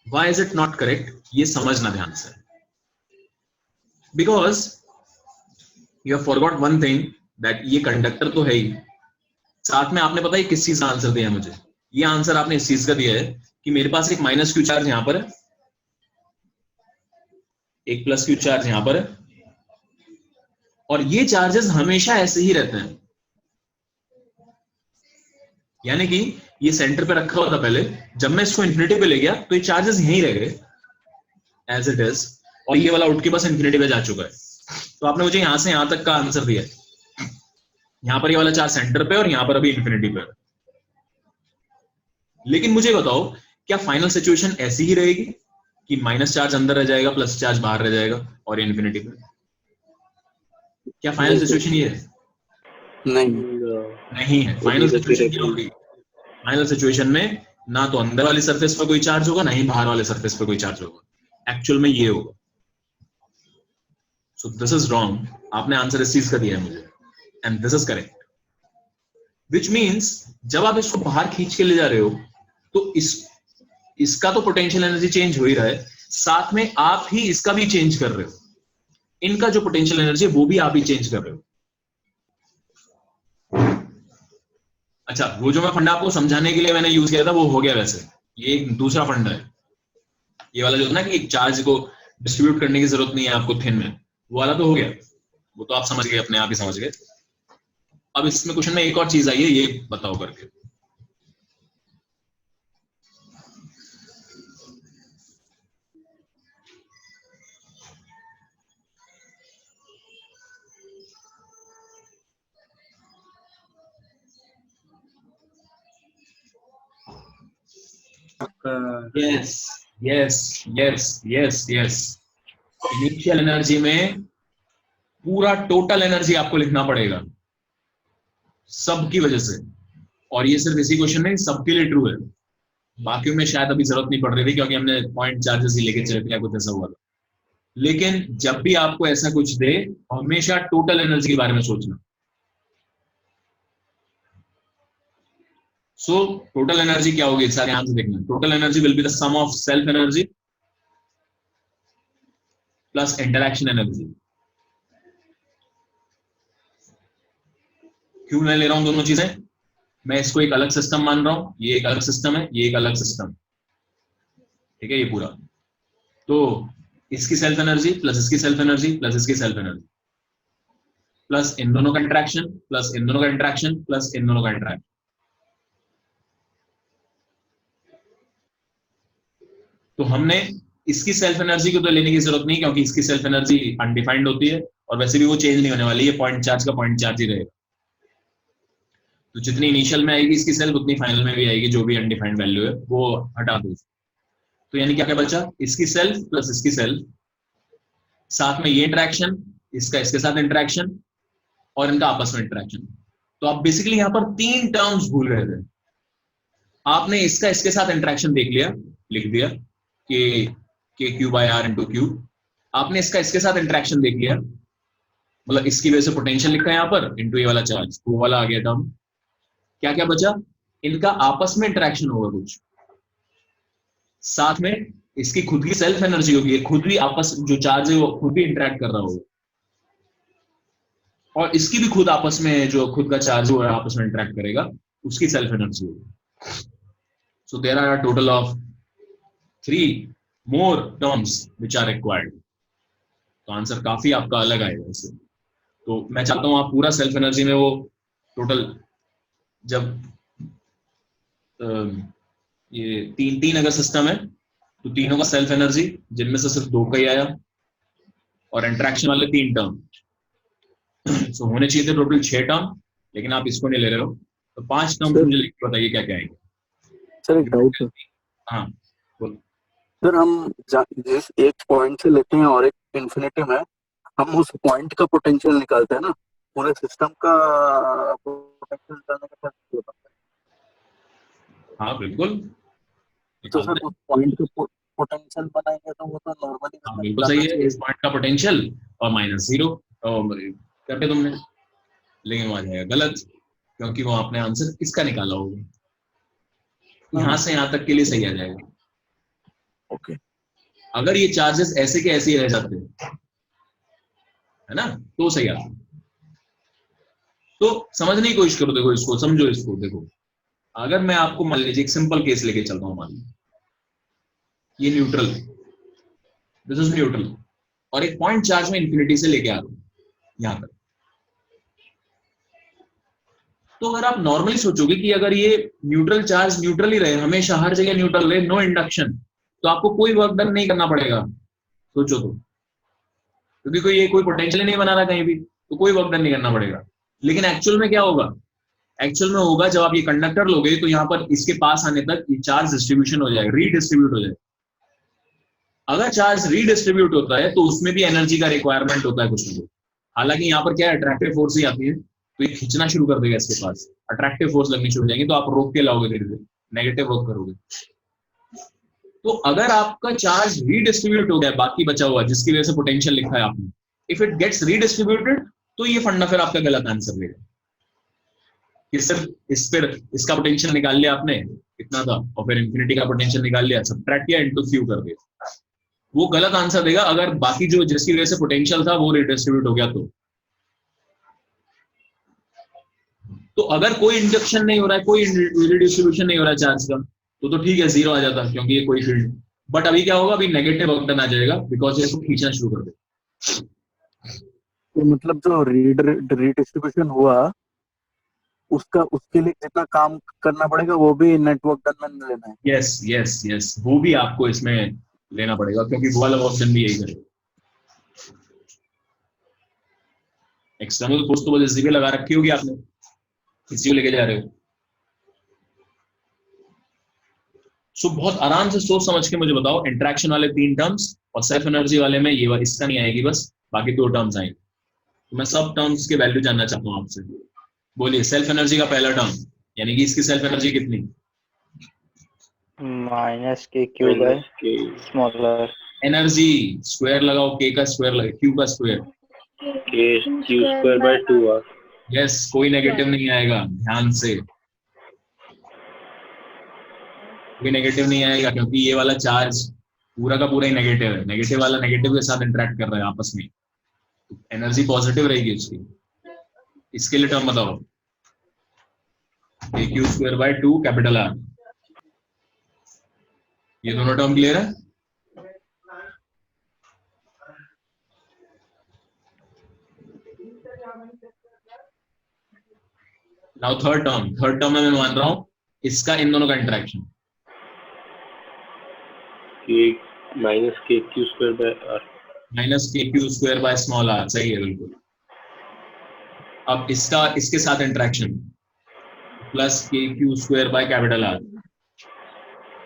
Why is it not correct? ये समझना ध्यान से। Because you have forgot one thing, that ये conductor तो है ही, साथ में आपने पता है किस चीज का आंसर दिया है मुझे। ये आंसर आपने इस चीज का दिया है कि मेरे पास एक माइनस क्यू चार्ज यहां पर है, एक प्लस क्यू चार्ज यहां पर है, और ये चार्जेस हमेशा ऐसे ही रहते हैं। यानी कि ये सेंटर पे रखा हुआ था पहले, जब मैं इसको इन्फिनिटी पे ले गया तो ये चार्जेस यहीं रह गए एज इट इज, और ये वाला उठ के बस इन्फिनिटी पे जा चुका है। तो आपने मुझे यहां से यहां तक का आंसर दिया है। यहां पर ये वाला चार्ज सेंटर पे और यहां पर अभी इन्फिनिटी पे। लेकिन मुझे बताओ, क्या फाइनल सिचुएशन ऐसी ही रहेगी कि माइनस चार्ज अंदर रह जाएगा, प्लस चार्ज बाहर रह जाएगा और ये इन्फिनिटी पे? क्या फाइनल सिचुएशन ये है? नहीं है। फाइनल सिचुएशन क्या होगी? फाइनल सिचुएशन में ना तो अंदर वाली सरफेस पर कोई चार्ज होगा, ना ही बाहर वाले सरफेस पर कोई चार्ज होगा। एक्चुअल में ये होगा। So this is wrong. आपने आंसर इस चीज का दिया है मुझे, and this is correct. Which means जब आप इसको बाहर खींच के ले जा रहे हो तो इसका तो पोटेंशियल एनर्जी चेंज हो ही रहा है, साथ में आप ही इसका भी चेंज कर रहे हो। इनका जो पोटेंशियल एनर्जी है वो भी आप ही चेंज कर रहे हो। अच्छा, वो जो मैं फंडा आपको समझाने के लिए मैंने यूज किया था वो हो गया। वैसे ये एक दूसरा फंडा है, ये वाला जो है ना कि चार्ज को डिस्ट्रीब्यूट करने की जरूरत नहीं है आपको थिन में, वो वाला तो हो गया। वो तो आप समझ गए, अपने आप ही समझ गए। अब इसमें क्वेश्चन में एक और चीज आई है, ये बताओ करके। Yes yes yes yes yes. Initial energy में पूरा टोटल एनर्जी आपको लिखना पड़ेगा सबकी वजह से। और ये सिर्फ इसी क्वेश्चन में सबके लिए ट्रू है, बाकियों में शायद अभी जरूरत नहीं पड़ रही थी क्योंकि हमने पॉइंट चार्जेस ही लेके चले थे, कुछ ऐसा हुआ था। लेकिन जब भी आपको ऐसा कुछ दे, हमेशा टोटल एनर्जी के बारे में सोचना। सो टोटल एनर्जी क्या होगी, सारे ध्यान से देखना। Total energy will be the sum of self energy plus interaction energy. क्यों मैं ले रहा हूं दोनों चीजें, मैं इसको एक अलग सिस्टम मान रहा हूं, ये एक अलग सिस्टम है, ये एक अलग सिस्टम, ठीक है, ये पूरा। तो इसकी सेल्फ एनर्जी प्लस इसकी सेल्फ एनर्जी प्लस इसकी सेल्फ एनर्जी प्लस इन दोनों का इंटरेक्शन प्लस इन दोनों का इंटरेक्शन प्लस इन दोनों का इंटरेक्शन। तो हमने इसकी सेल्फ एनर्जी को तो लेने की जरूरत नहीं क्योंकि इसकी सेल्फ एनर्जी अनडिफाइंड होती है और वैसे भी वो चेंज नहीं होने वाली है, पॉइंट चार्ज का पॉइंट चार्ज ही रहेगा। तो जितनी इनिशियल में आएगी इसकी सेल्फ उतनी फाइनल में भी आएगी, जो भी अनडिफाइंड वैल्यू है वो हटा दो। तो यानी क्या क्या बचा, इसकी सेल्फ प्लस इसकी सेल्फ, साथ में ये इंटरेक्शन, इसका इसके साथ इंटरेक्शन और इनका आपस में इंटरेक्शन। तो आप बेसिकली यहां पर 3 टर्म्स भूल रहे थे। आपने इसका इसके साथ इंटरेक्शन देख लिया, लिख दिया K Q by are into Q. आपने इसका इसके साथ इंटरेक्शन देख लिया, मतलब इसकी वजह से पोटेंशियल लिखा है यहाँ पर इंटू ये वाला चार्ज, वो वाला आ गया टर्म। क्या क्या बचा, इनका आपस में इंटरेक्शन होगा कुछ, साथ में इसकी खुद की सेल्फ एनर्जी होगी, खुद भी आपस जो चार्ज है वो खुद भी इंटरेक्ट कर रहा होगा, और इसकी भी खुद आपस में जो खुद का चार्ज है वो आपस में इंटरेक्ट करेगा, उसकी सेल्फ एनर्जी होगी। So there are a total of 3 more terms which are required। तो आंसर काफी आपका अलग आएगा इससे। तो मैं चाहता हूं आप पूरा सेल्फ एनर्जी में वो टोटल, जब ये तीन अगर सिस्टम है तो तीनों का सेल्फ एनर्जी, जिनमें से सिर्फ 2 का ही आया, और इंटरेक्शन वाले 3 टर्म, सो होने चाहिए थे टोटल 6 टर्म, लेकिन आप इसको नहीं ले रहे हो, तो 5 टर्म मुझे लिख के बताइए क्या क्या आएंगे। सर एक डाउट है। हाँ सर हम जिस एक पॉइंट से लेते हैं और एक इन्फिनिटी में, हम उस पॉइंट का पोटेंशियल निकालते हैं ना, पूरे सिस्टम का पोटेंशियल निकालने का क्या होता है? हाँ बिल्कुल, तो सर उस पॉइंट का पोटेंशियल बनाएंगे तो वो तो नॉर्मली बिल्कुल सही है, इस पॉइंट का पोटेंशियल और -0 करके तुमने, लेकिन वहां जाएगा गलत क्योंकि वो आपने आंसर इसका निकाला होगा। यहां से यहां तक के लिए सही आ जाएगा। ओके। अगर ये चार्जेस ऐसे के ऐसे ही रह जाते है ना, तो सही आता। तो समझने की कोशिश करो, देखो इसको समझो, इसको देखो। अगर मैं आपको मान लीजिए एक सिंपल केस लेके चलता हूं, मान लीजिए ये न्यूट्रल, दिस इज न्यूट्रल, और एक पॉइंट चार्ज में इंफिनिटी से लेके आ रहा हूं यहां तक। तो अगर आप नॉर्मली सोचोगे कि अगर ये न्यूट्रल चार्ज न्यूट्रल ही रहे, हमेशा हर जगह न्यूट्रल रहे, नो इंडक्शन, तो आपको कोई वर्क डन नहीं करना पड़ेगा, सोचो तो, क्योंकि कोई पोटेंशियल नहीं बना रहा कहीं भी, तो कोई वर्क डन नहीं करना पड़ेगा। लेकिन एक्चुअल में क्या होगा, एक्चुअल में होगा जब आप ये कंडक्टर लोगे तो यहाँ पर इसके पास आने तक ये चार्ज डिस्ट्रीब्यूशन हो जाएगा, रीडिस्ट्रीब्यूट हो जाएगा। अगर चार्ज रीडिस्ट्रीब्यूट होता है तो उसमें भी एनर्जी का रिक्वायरमेंट होता है कुछ ना कुछ। हालांकि यहाँ पर क्या है, अट्रैक्टिव फोर्स ही आती है, तो ये खींचना शुरू कर देगा इसके पास, अट्रैक्टिव फोर्स लगनी शुरू हो जाएगी, तो आप रोक के लाओगे, धीरे धीरे नेगेटिव वर्क करोगे। तो अगर आपका चार्ज रीडिस्ट्रीब्यूट हो गया, बाकी बचा हुआ जिसकी वजह से पोटेंशियल लिखा है आपने, इफ इट गेट्स रीडिस्ट्रीब्यूटेड, तो ये फंडा फिर आपका गलत आंसर देगा कि सिर्फ इसका पोटेंशियल निकाल लिया आपने, इतना था, और फिर इंफिनिटी का पोटेंशियल निकाल लिया, सबट्रैक्ट किया, इनटू क्यू कर दिया, वो गलत आंसर देगा। अगर बाकी जो जिसकी वजह से पोटेंशियल था वो रीडिस्ट्रीब्यूट हो गया तो अगर कोई इंडक्शन नहीं हो रहा है, कोई रीडिस्ट्रीब्यूशन नहीं हो रहा है चार्ज का, तो ठीक है, 0 आ जाता क्योंकि ये कोई फील्ड। बट अभी क्या होगा, अभी नेगेटिव वर्क डन आ जाएगा बिकॉज ये इसको खींचना शुरू कर दे। तो मतलब जो रीडिस्ट्रीब्यूशन हुआ उसके लिए जितना काम करना पड़ेगा वो भी नेटवर्क डन में लेना है। यस यस यस, वो भी आपको इसमें लेना पड़ेगा क्योंकि वो वाला वर्क डन भी यही करेगा। एक्सटर्नल फोर्स तो बस इसी पे लगा रखी होगी आपने, इसी को लेके जा रहे हो। सो बहुत आराम से सोच समझ के मुझे बताओ, इंटरेक्शन वाले 3 टर्म्स और सेल्फ एनर्जी वाले में ये इसका नहीं आएगी, बस बाकी 2 टर्म्स आएंगे। तो मैं सब टर्म्स के वैल्यू जानना चाहता हूँ आपसे। बोलिए सेल्फ एनर्जी का पहला टर्म, यानी कि इसकी सेल्फ एनर्जी कितनी? माइनस के क्यू बाय माइनस के स्मॉलर एनर्जी स्क्वायर लगाओ, के का स्क्वायर लगाओ, क्यू का square. Q square bye 2r। Yes, कोई नेगेटिव नहीं आएगा, ध्यान से कोई नेगेटिव नहीं आएगा, क्योंकि ये वाला चार्ज पूरा का पूरा ही नेगेटिव है, नेगेटिव वाला नेगेटिव के साथ इंटरेक्ट कर रहा है आपस में, एनर्जी पॉजिटिव रहेगी उसकी। इसके लिए टर्म बताओ, k Q square by 2 capital R. ये दोनों टर्म क्लियर है? नाउ थर्ड टर्म में मैं मान रहा हूं इसका इन दोनों का इंटरेक्शन, माइनस के Q square by r। Minus के Q square by small r, सही है बिल्कुल। अब इसका इसके साथ interaction plus k Q square by capital R,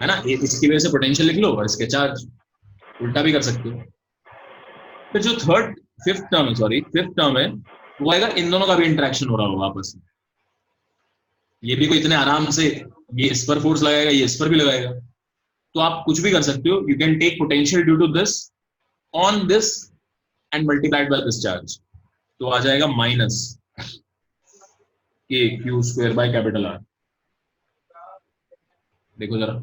है ना? इसकी वजह से पोटेंशियल लिख लो और इसके चार्ज, उल्टा भी कर सकते हो। फिर जो फिफ्थ टर्म है वो आएगा, इन दोनों का भी इंटरेक्शन हो रहा होगा आपस में। ये भी कोई इतने आराम से ये इस पर फोर्स लगाएगा, ये इस पर भी लगाएगा, तो आप कुछ भी कर सकते हो। You can take potential due to this on this and multiplied by this charge, तो आ जाएगा माइनस के Q square by capital R. देखो जरा,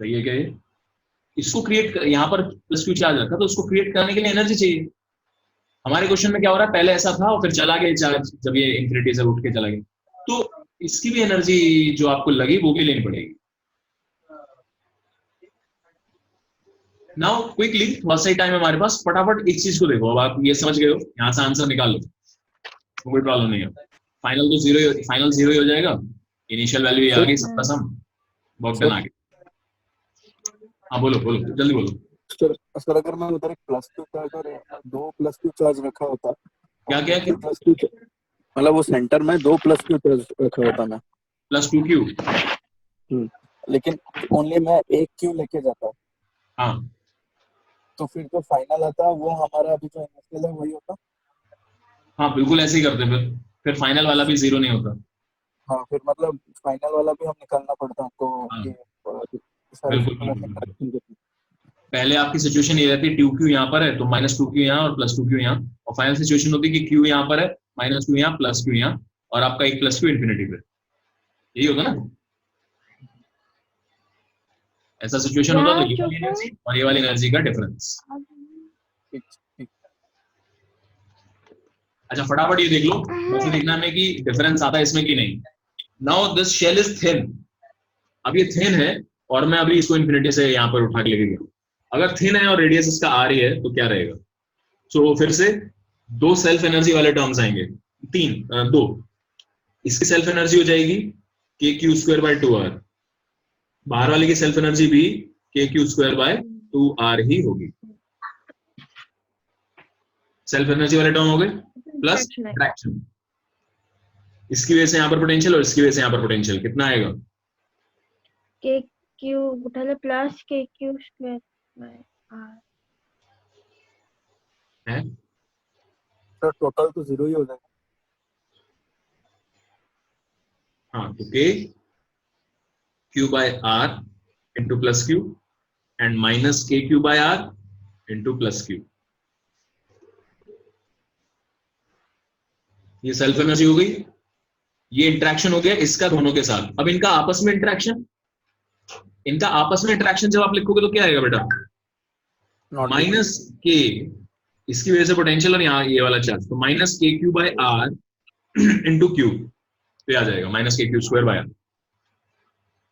सही है क्या ये? इसको क्रिएट यहाँ पर प्लस क्यू चार्ज रखा, तो उसको क्रिएट करने के लिए एनर्जी चाहिए। हमारे क्वेश्चन में क्या हो रहा है, पहले ऐसा था और फिर चला गया चार्ज, जब ये इंफिनिटी से उठ के चला गया, तो इसकी भी एनर्जी जो आपको लगी वो भी लेनी पड़ेगी। नाउ क्विकली, थोड़ा सा ही टाइम है हमारे पास, फटाफट एक चीज को देखो। अब आप ये समझ गए हो, यहाँ से आंसर निकाल लो, कोई प्रॉब्लम नहीं है। फाइनल तो जीरो ही हो जाएगा, इनिशियल वैल्यू ये आ गई, सबका सम वर्क डन आ गया। हाँ बोलो जल्दी बोलो। सर अगर मैं उधर एक प्लस क्यू चार्ज और 2 प्लस क्यू चार्ज रखा होता, क्या प्लस क्यू, मतलब वो सेंटर में 2 प्लस क्यू चार्ज रखा होता मैं, प्लस 2 क्यू, लेकिन ओनली मैं एक क्यू लेके जाता, हाँ तो फिर जो फाइनल आता वो हमारा अभी जो इनिशियल है वही होता। हाँ बिल्कुल ऐसे ही करते, फिर फाइनल वाला भी जीरो नहीं होता। हाँ, फिर मतलब फाइनल वाला भी हम निकालना पड़ता हमको। हाँ, ये बिल्कुल। पहले आपकी सिचुएशन ये रहती है, 2q यहाँ पर है तो -2q यहाँ और +2q यहाँ, और फाइनल सिचुएशन होती है कि q यहाँ पर है, -q यहाँ, +q यहाँ, और आपका एक +q इंफिनिटी पे। यही होगा ना? ऐसा सिचुएशन होता तो ये वाली एनर्जी और ये वाली एनर्जी का डिफरेंस। अच्छा फटाफट ये देख लो, मुझे देखना है कि डिफरेंस आता है इसमें कि नहीं। Now this shell is thin, अब ये थिन है और मैं अभी इसको इंफिनिटी से यहाँ पर उठा के लेके गया। अगर थिन है और रेडियस इसका r ही है तो क्या रहेगा? सो फिर से 2 सेल्फ एनर्जी वाले टर्म्स आएंगे, 2। इसकी सेल्फ एनर्जी हो जाएगी के क्यू स्क्वायर बाय 2r, बाहर वाले की सेल्फ एनर्जी भी के क्यू स्क्वायर बाय 2r ही होगी। सेल्फ एनर्जी वाले टर्म हो गए, प्लस इंटरेक्शन, इसकी वजह से यहाँ पर पोटेंशियल और इसकी वजह से यहाँ पर पोटेंशियल, कितना आएगा? के क्यू उठा plus k Q square bye are है, तो टोटल तो 0 ही हो जाएगा। हाँ तो k Q by are into plus q and minus के Q by are into plus Q, ये सेल्फ एनर्जी हो गई। ये इंटरेक्शन हो गया इसका दोनों के साथ। अब इनका आपस में इंटरेक्शन, जब आप लिखोगे तो क्या आएगा बेटा? माइनस के, इसकी वजह से पोटेंशियल और यहाँ ये वाला चार्ज, तो माइनस के Q by are into Q, तो आ जाएगा माइनस के क्यू स्क्वायर बाय आर।